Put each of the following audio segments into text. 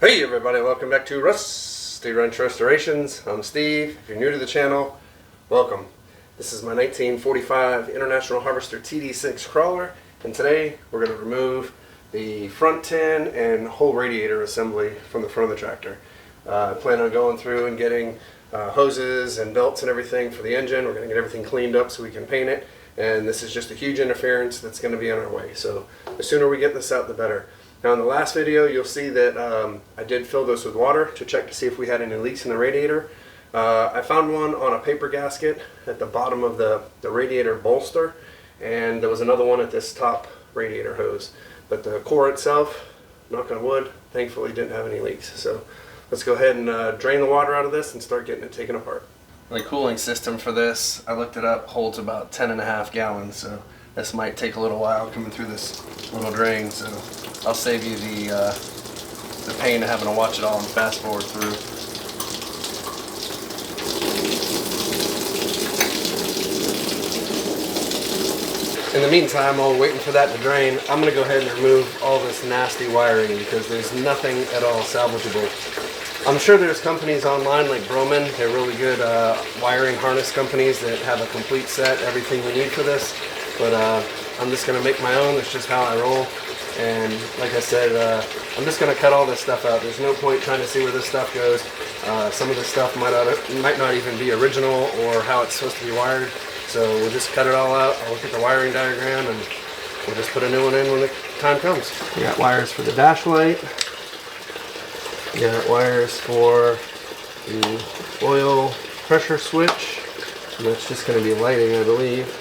Hey everybody, welcome back to Rusty Wrench Restorations. I'm Steve. If you're new to the channel, welcome. This is my 1945 International Harvester TD6 crawler, and today we're going to remove the front tin and whole radiator assembly from the front of the tractor. I plan on going through and getting hoses and belts and everything for the engine. We're going to get everything cleaned up so we can paint it, and this is just a huge interference that's going to be on our way. So the sooner we get this out, the better. Now in the last video you'll see that I did fill this with water to check to see if we had any leaks in the radiator. I found one on a paper gasket at the bottom of the radiator bolster, and there was another one at this top radiator hose. But the core itself, knock on wood, thankfully didn't have any leaks. So let's go ahead and drain the water out of this and start getting it taken apart. The cooling system for this, I looked it up, holds about 10.5 gallons, so this might take a little while coming through this little drain, so I'll save you the pain of having to watch it all and fast forward through. In the meantime, while we're waiting for that to drain, I'm going to go ahead and remove all this nasty wiring because there's nothing at all salvageable. I'm sure there's companies online like Broman. They're really good wiring harness companies that have a complete set, everything we need for this. But I'm just going to make my own. That's just how I roll. And like I said, I'm just going to cut all this stuff out. There's no point trying to see where this stuff goes. Some of this stuff might not even be original or how it's supposed to be wired. So we'll just cut it all out. I'll look at the wiring diagram and we'll just put a new one in when the time comes. We got wires for the dash light. We got wires for the oil pressure switch. And that's just going to be lighting, I believe.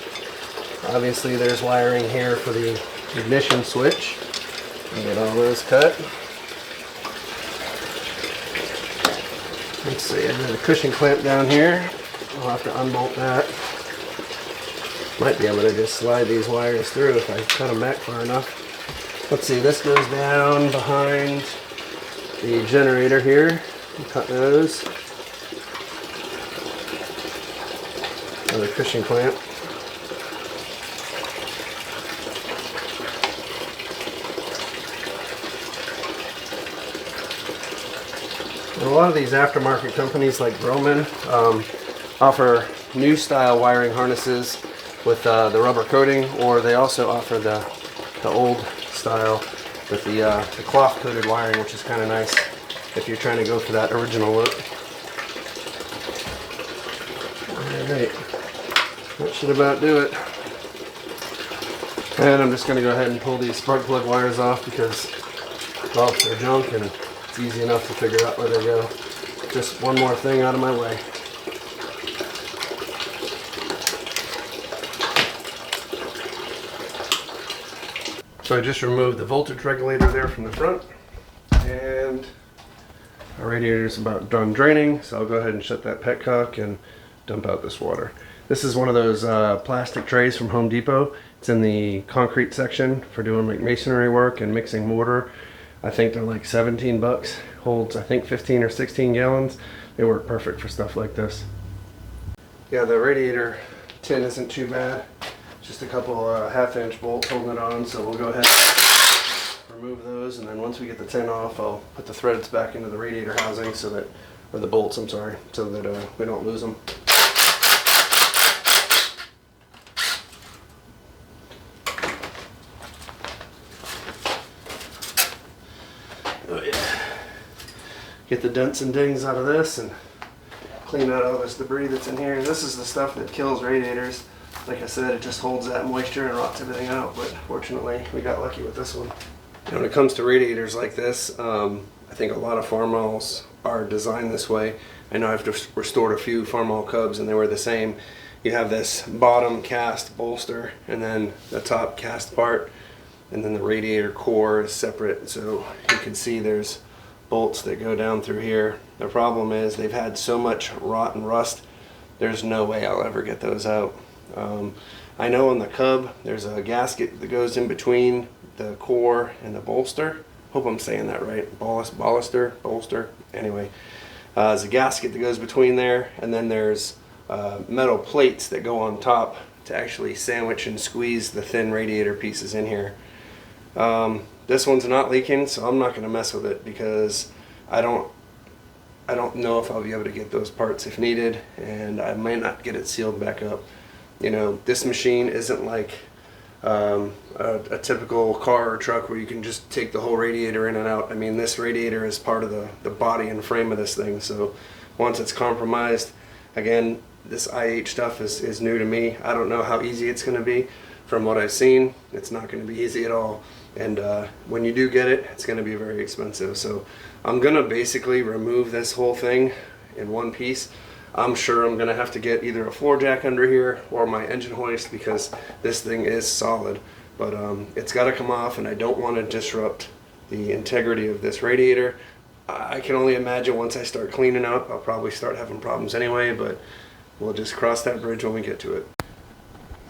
Obviously there's wiring here for the ignition switch. Get all those cut. Let's see, I got a cushion clamp down here. I'll have to unbolt that. Might be able to just slide these wires through if I cut them back far enough. Let's see, this goes down behind the generator here. I'll cut those. Another cushion clamp. And a lot of these aftermarket companies like Broman offer new style wiring harnesses with the rubber coating, or they also offer the old style with the cloth coated wiring, which is kind of nice if you're trying to go for that original look. Alright, that should about do it. And I'm just going to go ahead and pull these spark plug wires off because, well, they're junk and it's easy enough to figure out where they go. Just one more thing out of my way. So I just removed the voltage regulator there from the front, and our radiator is about done draining, so I'll go ahead and shut that petcock and dump out this water. This is one of those plastic trays from Home Depot. It's in the concrete section for doing like masonry work and mixing mortar. I think they're like 17 bucks. Holds I think 15 or 16 gallons. They work perfect for stuff like this. Yeah, the radiator tin isn't too bad. Just a couple 1/2-inch bolts holding it on, so we'll go ahead and remove those, and then once we get the tin off, I'll put the threads back into the radiator housing so that, or the bolts, I'm sorry, so that we don't lose them. Oh yeah. Get the dents and dings out of this and clean out all this debris that's in here. This is the stuff that kills radiators. Like I said, it just holds that moisture and rots everything out, but fortunately we got lucky with this one. And when it comes to radiators like this, I think a lot of Farmalls are designed this way. I know I've just restored a few Farmall Cubs and they were the same. You have this bottom cast bolster and then the top cast part, and then the radiator core is separate, so you can see there's bolts that go down through here. The problem is they've had so much rot and rust, there's no way I'll ever get those out. I know on the Cub there's a gasket that goes in between the core and the bolster. Hope I'm saying that right. Bolster. Anyway, there's a gasket that goes between there, and then there's metal plates that go on top to actually sandwich and squeeze the thin radiator pieces in here. This one's not leaking, so I'm not going to mess with it because I don't know if I'll be able to get those parts if needed, and I might not get it sealed back up. You know, this machine isn't like a typical car or truck where you can just take the whole radiator in and out. I mean, this radiator is part of the body and frame of this thing, so once it's compromised, again, this IH stuff is new to me. I don't know how easy it's going to be. From what I've seen, it's not going to be easy at all, and when you do get it, it's going to be very expensive. So I'm going to basically remove this whole thing in one piece. I'm sure I'm going to have to get either a floor jack under here or my engine hoist, because this thing is solid. But it's got to come off, and I don't want to disrupt the integrity of this radiator. I can only imagine once I start cleaning up, I'll probably start having problems anyway, but we'll just cross that bridge when we get to it.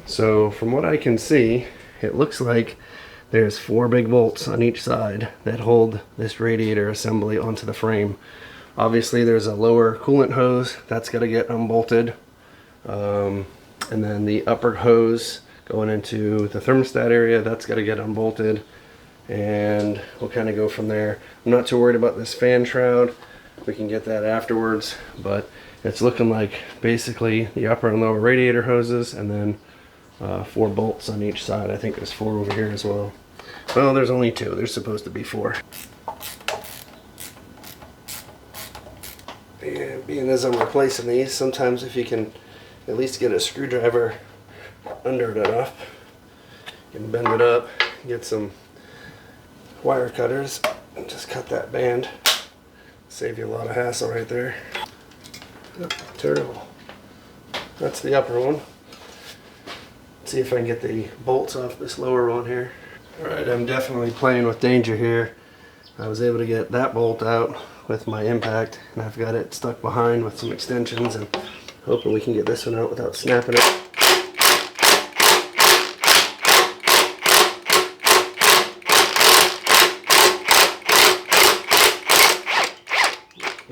So from what I can see, it looks like there's 4 big bolts on each side that hold this radiator assembly onto the frame. Obviously there's a lower coolant hose that's got to get unbolted, and then the upper hose going into the thermostat area, that's got to get unbolted, and we'll kind of go from there. I'm not too worried about this fan shroud. We can get that afterwards, but it's looking like basically the upper and lower radiator hoses, and then 4 bolts on each side. I think there's 4 over here as well. Well, there's only 2. There's supposed to be 4. And being as I'm replacing these, sometimes if you can at least get a screwdriver under it enough, you can bend it up, get some wire cutters, and just cut that band. Save you a lot of hassle right there. Oh, terrible. That's the upper one. Let's see if I can get the bolts off this lower one here. Alright, I'm definitely playing with danger here. I was able to get that bolt out with my impact, and I've got it stuck behind with some extensions, and hoping we can get this one out without snapping it.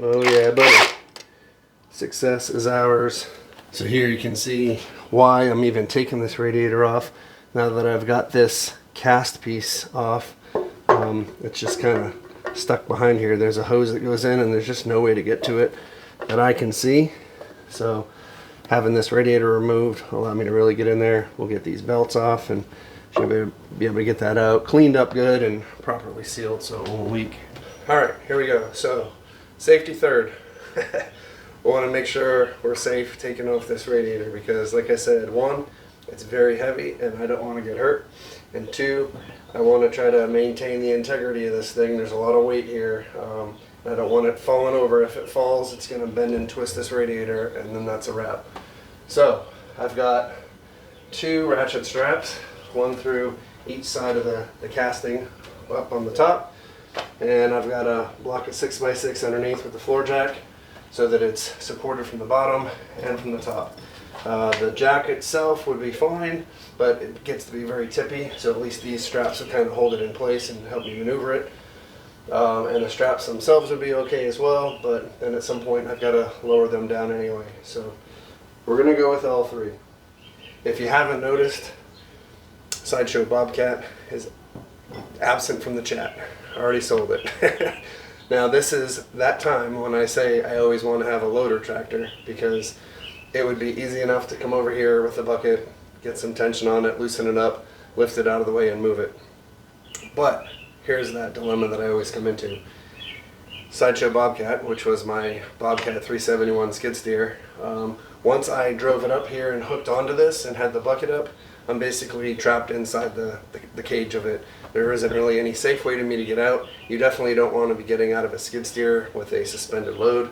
Oh yeah, buddy. Success is ours. So here you can see why I'm even taking this radiator off. Now that I've got this cast piece off, it's just kind of stuck behind here. There's a hose that goes in, and there's just no way to get to it that I can see. So having this radiator removed allowed me to really get in there. We'll get these belts off, and should be able to get that out cleaned up good and properly sealed so it won't leak. Alright, here we go. So safety third. We want to make sure we're safe taking off this radiator, because like I said, 1, it's very heavy and I don't want to get hurt, and 2, I want to try to maintain the integrity of this thing. There's a lot of weight here. I don't want it falling over. If it falls, it's going to bend and twist this radiator, and then that's a wrap. So I've got 2 ratchet straps, 1 through each side of the casting up on the top, and I've got a block of 6x6 underneath with the floor jack, so that it's supported from the bottom and from the top. The jack itself would be fine, but it gets to be very tippy, so at least these straps will kind of hold it in place and help me maneuver it. And the straps themselves would be okay as well, but then at some point I've got to lower them down anyway. So we're going to go with all 3. If you haven't noticed, Sideshow Bobcat is absent from the chat. I already sold it. Now this is that time when I say I always want to have a loader tractor, because it would be easy enough to come over here with a bucket, get some tension on it, loosen it up, lift it out of the way and move it. But here's that dilemma that I always come into. Sideshow Bobcat, which was my Bobcat 371 skid steer, once I drove it up here and hooked onto this and had the bucket up, I'm basically trapped inside the cage of it. There isn't really any safe way to me to get out. You definitely don't want to be getting out of a skid steer with a suspended load.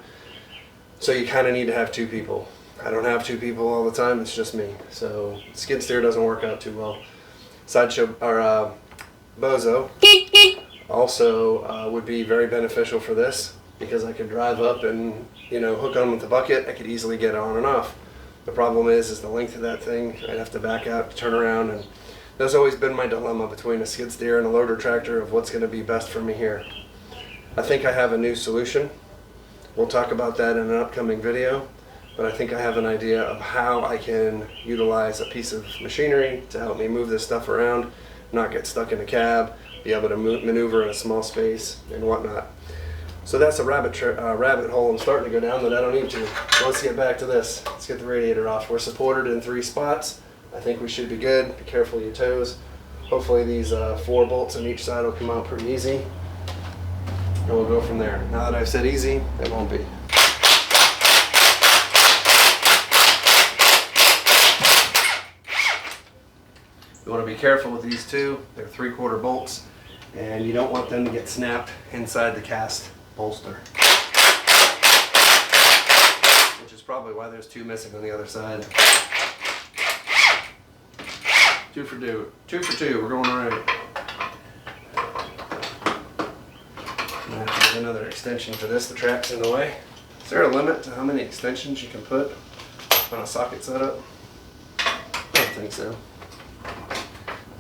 So you kind of need to have 2 people. I don't have 2 people all the time, it's just me. So skid steer doesn't work out too well. Sideshow, or Bozo, also would be very beneficial for this, because I could drive up and, you know, hook on with the bucket. I could easily get on and off. The problem is the length of that thing. I'd have to back out, turn around, and that's always been my dilemma between a skid steer and a loader tractor of what's going to be best for me here. I think I have a new solution. We'll talk about that in an upcoming video, but I think I have an idea of how I can utilize a piece of machinery to help me move this stuff around, not get stuck in a cab, be able to maneuver in a small space and whatnot. So that's a rabbit hole I'm starting to go down that I don't need to. So let's get back to this. Let's get the radiator off. We're supported in 3 spots. I think we should be good. Be careful of your toes. Hopefully these 4 bolts on each side will come out pretty easy. And we'll go from there. Now that I've said easy, it won't be. You want to be careful with these two. They're 3/4 bolts, and you don't want them to get snapped inside the cast bolster. Which is probably why there's 2 missing on the other side. 2 for 2. 2 for 2. We're going all right. I'm going to have to get another extension for this. The track's in the way. Is there a limit to how many extensions you can put on a socket setup? I don't think so.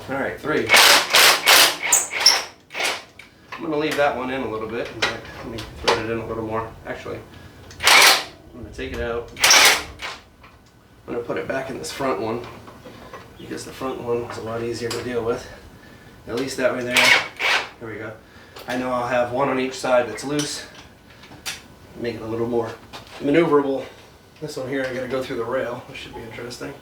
All right, 3. I'm going to leave that one in a little bit. In fact, let me thread it in a little more. Actually, I'm going to take it out. I'm going to put it back in this front one, because the front one is a lot easier to deal with. At least that way there. There we go. I know I'll have one on each side that's loose. Make it a little more maneuverable. This one here, I got to go through the rail. This should be interesting.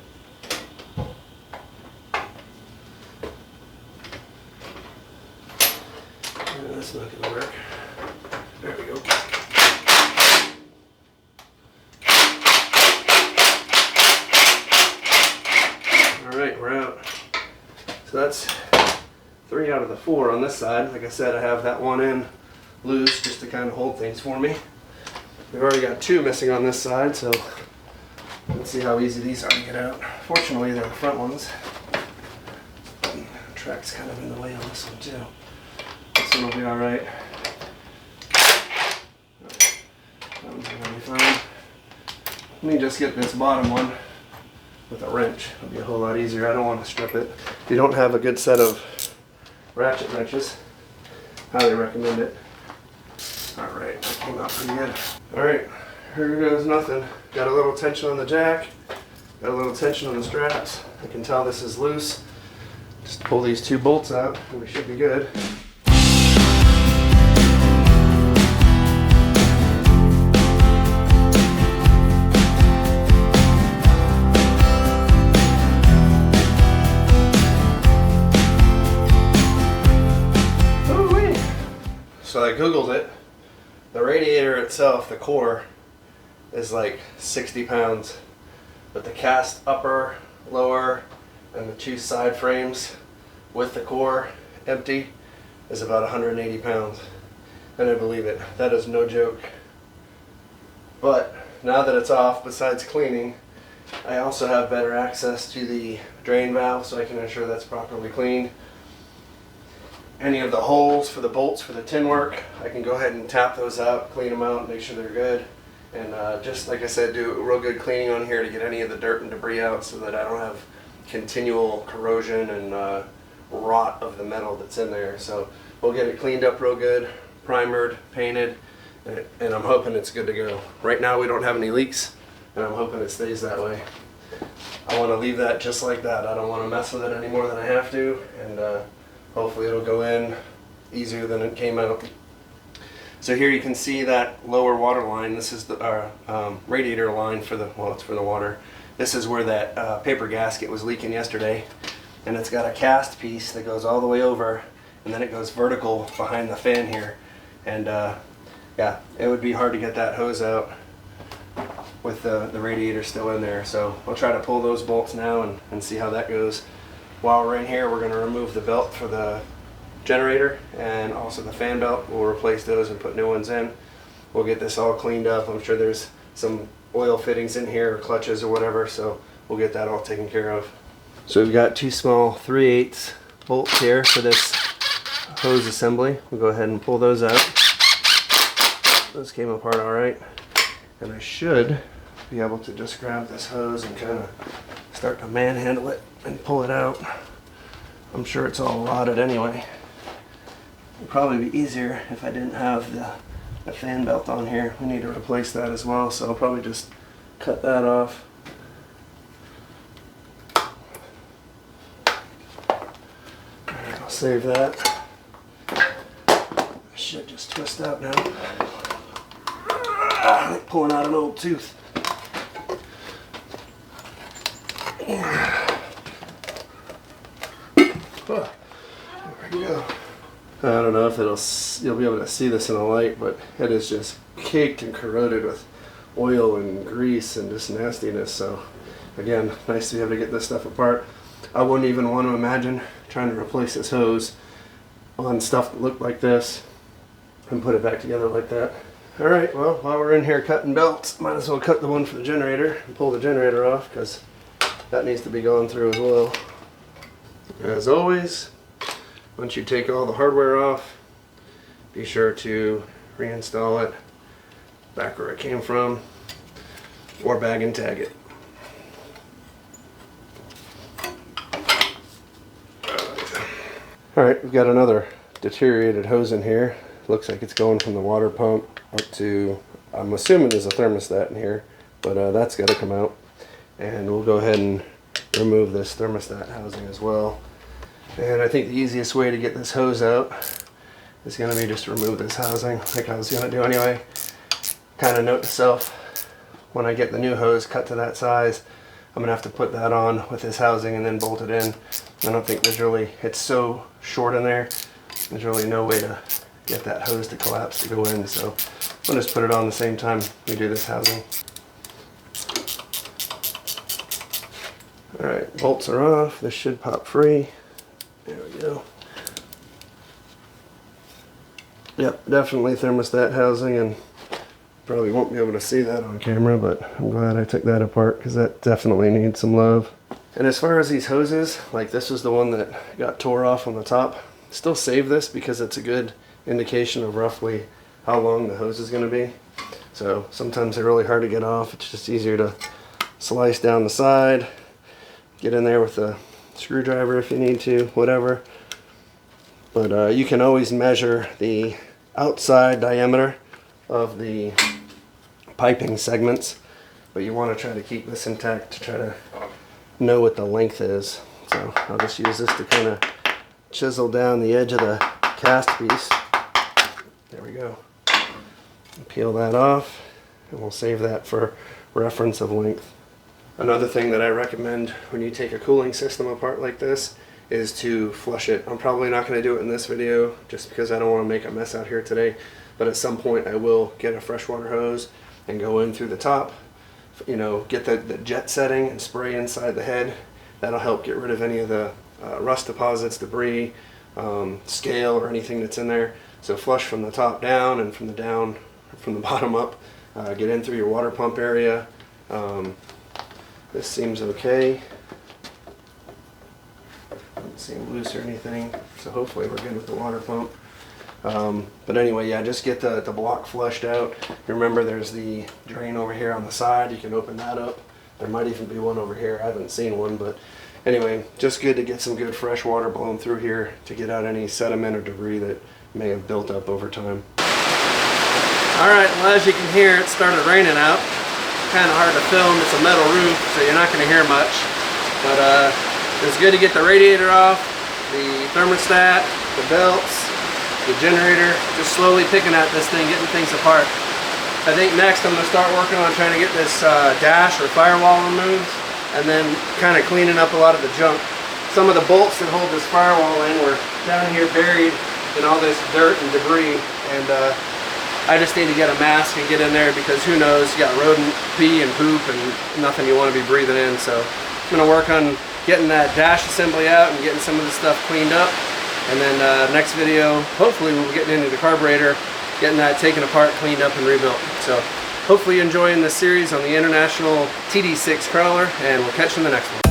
That's not going to work. There we go. Alright, we're out. So that's 3 out of the 4 on this side. Like I said, I have that one in loose just to kind of hold things for me. We've already got 2 missing on this side, so let's see how easy these are to get out. Fortunately, they're the front ones. The track's kind of in the way on this one too. This one will be alright. That one's going to be fine. Let me just get this bottom one with a wrench. It'll be a whole lot easier. I don't want to strip it. If you don't have a good set of ratchet wrenches, highly recommend it. Alright, that came out pretty good. Alright, here goes nothing. Got a little tension on the jack. Got a little tension on the straps. I can tell this is loose. Just pull these 2 bolts out and we should be good. So I googled it. The radiator itself, the core, is like 60 pounds. But the cast upper, lower, and the 2 side frames with the core empty is about 180 pounds. And I believe it. That is no joke. But now that it's off, besides cleaning, I also have better access to the drain valve so I can ensure that's properly cleaned. Any of the holes for the bolts for the tin work, I can go ahead and tap those out, clean them out, make sure they're good. And just like I said, do a real good cleaning on here to get any of the dirt and debris out so that I don't have continual corrosion and rot of the metal that's in there. So we'll get it cleaned up real good, primered, painted, and I'm hoping it's good to go. Right now we don't have any leaks, and I'm hoping it stays that way. I want to leave that just like that. I don't want to mess with it any more than I have to, and hopefully it'll go in easier than it came out. So here you can see that lower water line. This is our radiator line for the, well, it's for the water. This is where that paper gasket was leaking yesterday. And it's got a cast piece that goes all the way over, and then it goes vertical behind the fan here. And yeah, it would be hard to get that hose out with the radiator still in there. So we'll try to pull those bolts now and see how that goes. While we're in here, we're going to remove the belt for the generator and also the fan belt. We'll replace those and put new ones in. We'll get this all cleaned up. I'm sure there's some oil fittings in here or clutches or whatever, so we'll get that all taken care of. So we've got 2 small 3/8 bolts here for this hose assembly. We'll go ahead and pull those out. Those came apart all right. And I should be able to just grab this hose and kind of start to manhandle it and pull it out. I'm sure it's all rotted anyway. It'd probably be easier if I didn't have the fan belt on here. We need to replace that as well, so I'll probably just cut that off. Alright, I'll save that. should just twist out now. Like pulling out an old tooth. Oh, there we go. I don't know if you'll be able to see this in the light, but it is just caked and corroded with oil and grease and just nastiness. So again, nice to be able to get this stuff apart. I wouldn't even want to imagine trying to replace this hose on stuff that looked like this and put it back together like that. Alright, well, while we're in here cutting belts, might as well cut the one for the generator and pull the generator off, because that needs to be gone through as well. As always, once you take all the hardware off, be sure to reinstall it back where it came from, or bag and tag it. Alright, we've got another deteriorated hose in here. Looks like it's going from the water pump up to, I'm assuming there's a thermostat in here, but that's got to come out. And we'll go ahead and remove this thermostat housing as well. And I think the easiest way to get this hose out is going to be just to remove this housing, like I was going to do anyway. Kind of note to self, when I get the new hose cut to that size, I'm going to have to put that on with this housing and then bolt it in. I don't think there's really, it's so short in there, there's really no way to get that hose to collapse to go in. So I'll just put it on the same time we do this housing. Alright, bolts are off. This should pop free. There we go. Yep, definitely thermostat housing, and probably won't be able to see that on camera, but I'm glad I took that apart because that definitely needs some love. And as far as these hoses, like this was the one that got tore off on the top. Still save this because it's a good indication of roughly how long the hose is going to be. So sometimes they're really hard to get off. It's just easier to slice down the side, get in there with a screwdriver if you need to, whatever. But you can always measure the outside diameter of the piping segments, but you want to try to keep this intact to try to know what the length is. So I'll just use this to kind of chisel down the edge of the cast piece. There we go. Peel that off, and we'll save that for reference of length. Another thing that I recommend when you take a cooling system apart like this is to flush it. I'm probably not going to do it in this video just because I don't want to make a mess out here today, but at some point I will get a freshwater hose and go in through the top, you know, get the jet setting and spray inside the head. That'll help get rid of any of the rust deposits, debris, scale, or anything that's in there. So flush from the top down and from the bottom up. Get in through your water pump area. This seems okay. Doesn't seem loose or anything, so hopefully we're good with the water pump. But anyway, yeah, just get the block flushed out. Remember, there's the drain over here on the side. You can open that up. There might even be one over here. I haven't seen one, but anyway, just good to get some good fresh water blown through here to get out any sediment or debris that may have built up over time. Alright, well, as you can hear, it started raining out. Kind of hard to film. It's a metal roof, so you're not going to hear much. But it's good to get the radiator off, the thermostat, the belts, the generator, just slowly picking at this thing, getting things apart. I think next I'm going to start working on trying to get this dash or firewall removed, and then kind of cleaning up a lot of the junk. Some of the bolts that hold this firewall in were down here buried in all this dirt and debris, and I just need to get a mask and get in there because who knows, you got rodent pee and poop and nothing you want to be breathing in. So I'm going to work on getting that dash assembly out and getting some of this stuff cleaned up. And then next video, hopefully we'll be getting into the carburetor, getting that taken apart, cleaned up, and rebuilt. So hopefully you're enjoying this series on the International TD6 crawler, and we'll catch you in the next one.